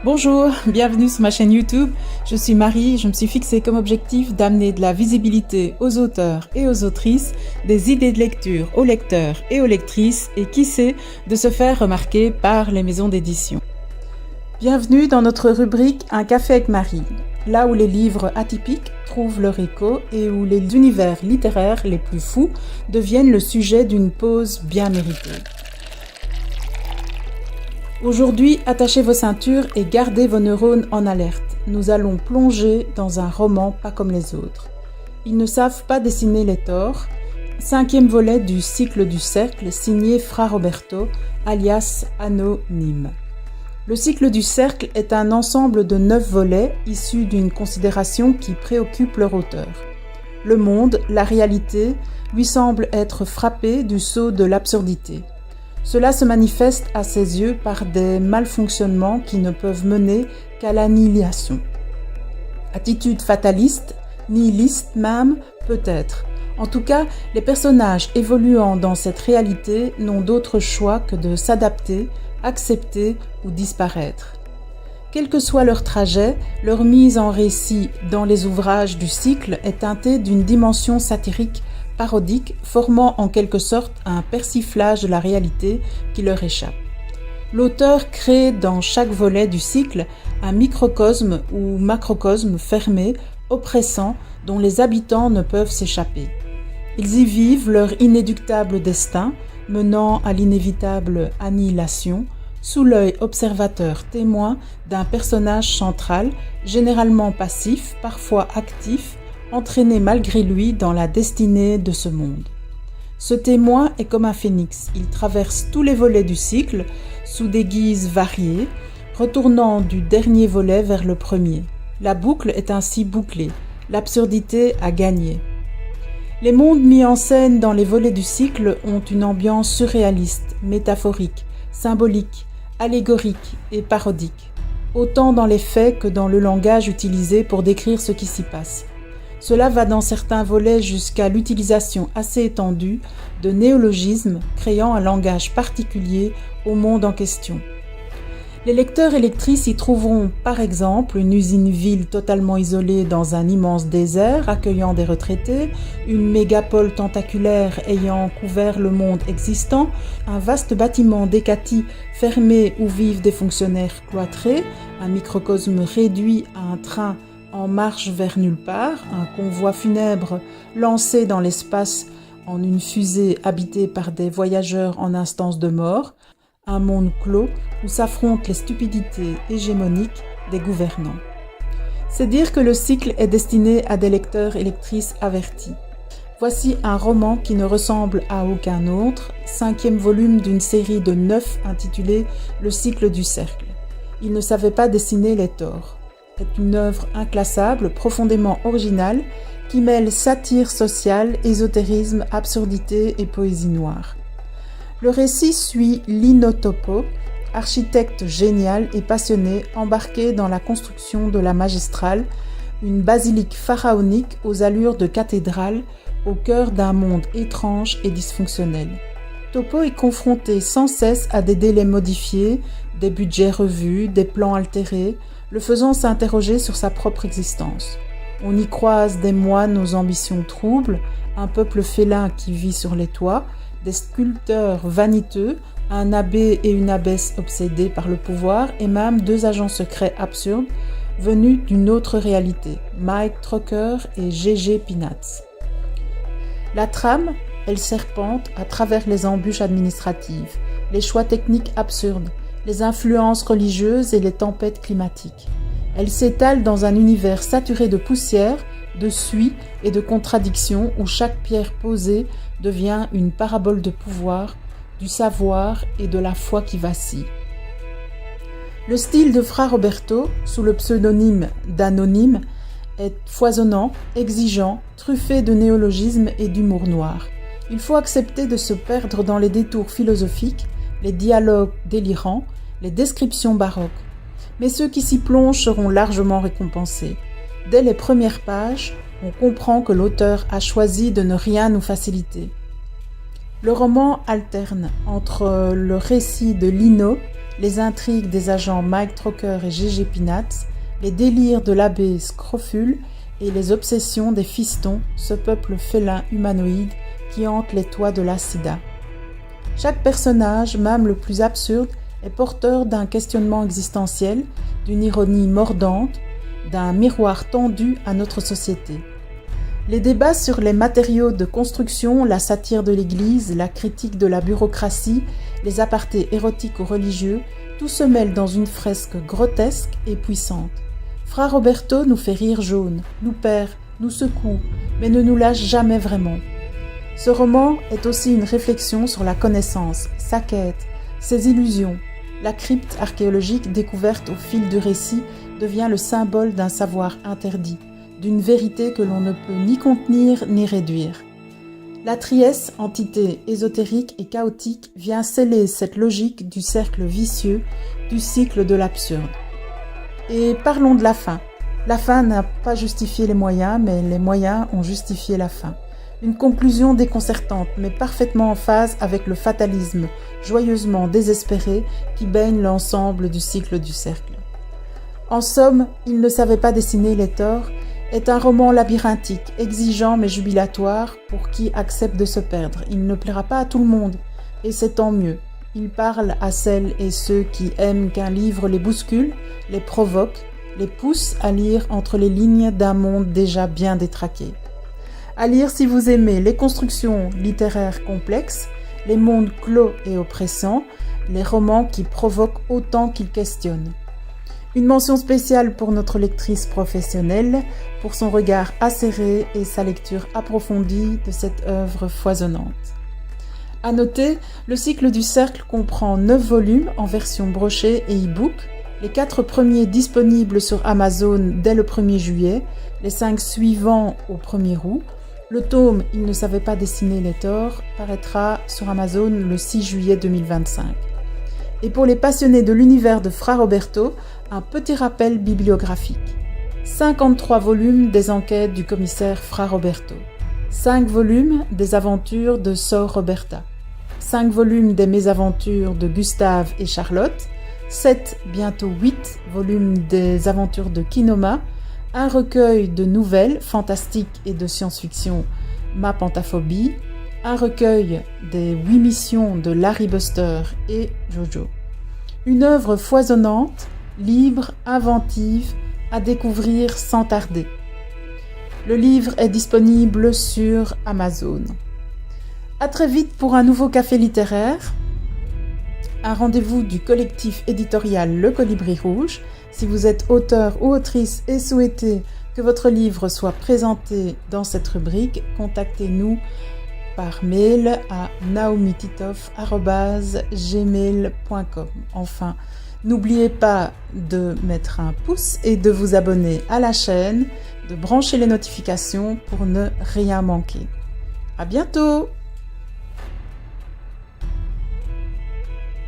Bonjour, bienvenue sur ma chaîne YouTube. Je suis Marie, je me suis fixée comme objectif d'amener de la visibilité aux auteurs et aux autrices, des idées de lecture aux lecteurs et aux lectrices et qui sait, de se faire remarquer par les maisons d'édition. Bienvenue dans notre rubrique Un café avec Marie, là où les livres atypiques trouvent leur écho et où les univers littéraires les plus fous deviennent le sujet d'une pause bien méritée. Aujourd'hui, attachez vos ceintures et gardez vos neurones en alerte. Nous allons plonger dans un roman pas comme les autres. Ils ne savent pas dessiner les torts. 5e volet du cycle du cercle, signé Fra Roberto, alias Anonyme. Le cycle du cercle est un ensemble de 9 volets issus d'une considération qui préoccupe leur auteur. Le monde, la réalité, lui semble être frappé du sceau de l'absurdité. Cela se manifeste à ses yeux par des malfonctionnements qui ne peuvent mener qu'à l'annihilation. Attitude fataliste, nihiliste même, peut-être. En tout cas, les personnages évoluant dans cette réalité n'ont d'autre choix que de s'adapter, accepter ou disparaître. Quel que soit leur trajet, leur mise en récit dans les ouvrages du cycle est teintée d'une dimension satirique parodique, formant en quelque sorte un persiflage de la réalité qui leur échappe. L'auteur crée dans chaque volet du cycle un microcosme ou macrocosme fermé, oppressant, dont les habitants ne peuvent s'échapper. Ils y vivent leur inéluctable destin, menant à l'inévitable annihilation, sous l'œil observateur témoin d'un personnage central, généralement passif, parfois actif, entraîné malgré lui dans la destinée de ce monde. Ce témoin est comme un phénix, il traverse tous les volets du cycle sous des guises variées, retournant du dernier volet vers le premier. La boucle est ainsi bouclée, l'absurdité a gagné. Les mondes mis en scène dans les volets du cycle ont une ambiance surréaliste, métaphorique, symbolique, allégorique et parodique, autant dans les faits que dans le langage utilisé pour décrire ce qui s'y passe. Cela va dans certains volets jusqu'à l'utilisation assez étendue de néologismes créant un langage particulier au monde en question. Les lecteurs et lectrices y trouveront par exemple une usine-ville totalement isolée dans un immense désert accueillant des retraités, une mégapole tentaculaire ayant couvert le monde existant, un vaste bâtiment décati fermé où vivent des fonctionnaires cloîtrés, un microcosme réduit à un train en marche vers nulle part, un convoi funèbre lancé dans l'espace en une fusée habitée par des voyageurs en instance de mort, un monde clos où s'affrontent les stupidités hégémoniques des gouvernants. C'est dire que le cycle est destiné à des lecteurs et lectrices avertis. Voici un roman qui ne ressemble à aucun autre, 5e volume d'une série de 9 intitulée Le cycle du cercle. Il ne savait pas dessiner les torts. C'est une œuvre inclassable, profondément originale, qui mêle satire sociale, ésotérisme, absurdité et poésie noire. Le récit suit Lino Topo, architecte génial et passionné, embarqué dans la construction de la Magistrale, une basilique pharaonique aux allures de cathédrale, au cœur d'un monde étrange et dysfonctionnel. Topo est confronté sans cesse à des délais modifiés, des budgets revus, des plans altérés, le faisant s'interroger sur sa propre existence. On y croise des moines aux ambitions troubles, un peuple félin qui vit sur les toits, des sculpteurs vaniteux, un abbé et une abbesse obsédés par le pouvoir et même 2 agents secrets absurdes venus d'une autre réalité, Mike Trocker et Gégé Pinatz. La trame, elle serpente à travers les embûches administratives, les choix techniques absurdes, les influences religieuses et les tempêtes climatiques. Elle s'étale dans un univers saturé de poussière, de suie et de contradictions où chaque pierre posée devient une parabole de pouvoir, du savoir et de la foi qui vacille. Le style de Fra Roberto, sous le pseudonyme d'Anonyme, est foisonnant, exigeant, truffé de néologismes et d'humour noir. Il faut accepter de se perdre dans les détours philosophiques, les dialogues délirants, les descriptions baroques. Mais ceux qui s'y plongent seront largement récompensés. Dès les premières pages, on comprend que l'auteur a choisi de ne rien nous faciliter. Le roman alterne entre le récit de Lino, les intrigues des agents Mike Trocker et Gégé Pinatz, les délires de l'abbé Scrofule et les obsessions des fistons, ce peuple félin humanoïde qui hante les toits de la Sida. Chaque personnage, même le plus absurde, est porteur d'un questionnement existentiel, d'une ironie mordante, d'un miroir tendu à notre société. Les débats sur les matériaux de construction, la satire de l'Église, la critique de la bureaucratie, les apartés érotiques ou religieux, tout se mêle dans une fresque grotesque et puissante. Fra Roberto nous fait rire jaune, nous perd, nous secoue, mais ne nous lâche jamais vraiment. Ce roman est aussi une réflexion sur la connaissance, sa quête, ses illusions. La crypte archéologique découverte au fil du récit devient le symbole d'un savoir interdit, d'une vérité que l'on ne peut ni contenir ni réduire. La Trieste, entité ésotérique et chaotique, vient sceller cette logique du cercle vicieux, du cycle de l'absurde. Et parlons de la fin. La fin n'a pas justifié les moyens, mais les moyens ont justifié la fin. Une conclusion déconcertante, mais parfaitement en phase avec le fatalisme, joyeusement désespéré, qui baigne l'ensemble du cycle du cercle. En somme, Il ne savait pas dessiner les torts est un roman labyrinthique, exigeant mais jubilatoire pour qui accepte de se perdre. Il ne plaira pas à tout le monde, et c'est tant mieux. Il parle à celles et ceux qui aiment qu'un livre les bouscule, les provoque, les pousse à lire entre les lignes d'un monde déjà bien détraqué. À lire si vous aimez les constructions littéraires complexes, les mondes clos et oppressants, les romans qui provoquent autant qu'ils questionnent. Une mention spéciale pour notre lectrice professionnelle, pour son regard acéré et sa lecture approfondie de cette œuvre foisonnante. À noter, le cycle du cercle comprend 9 volumes en version brochée et e-book, les 4 premiers disponibles sur Amazon dès le 1er juillet, les 5 suivants au 1er août. Le tome « Il ne savait pas dessiner les torts » paraîtra sur Amazon le 6 juillet 2025. Et pour les passionnés de l'univers de Fra Roberto, un petit rappel bibliographique. 53 volumes des enquêtes du commissaire Fra Roberto. 5 volumes des aventures de Sor Roberta. 5 volumes des mésaventures de Gustave et Charlotte. 7, bientôt 8 volumes des aventures de Kinoma. Un recueil de nouvelles fantastiques et de science-fiction, Ma Pantaphobie. Un recueil des 8 missions de Larry Buster et Jojo. Une œuvre foisonnante, libre, inventive, à découvrir sans tarder. Le livre est disponible sur Amazon. À très vite pour un nouveau café littéraire. Un rendez-vous du collectif éditorial Le Colibri Rouge. Si vous êtes auteur ou autrice et souhaitez que votre livre soit présenté dans cette rubrique, contactez-nous par mail à naomititov@gmail.com. Enfin, n'oubliez pas de mettre un pouce et de vous abonner à la chaîne, de brancher les notifications pour ne rien manquer. À bientôt!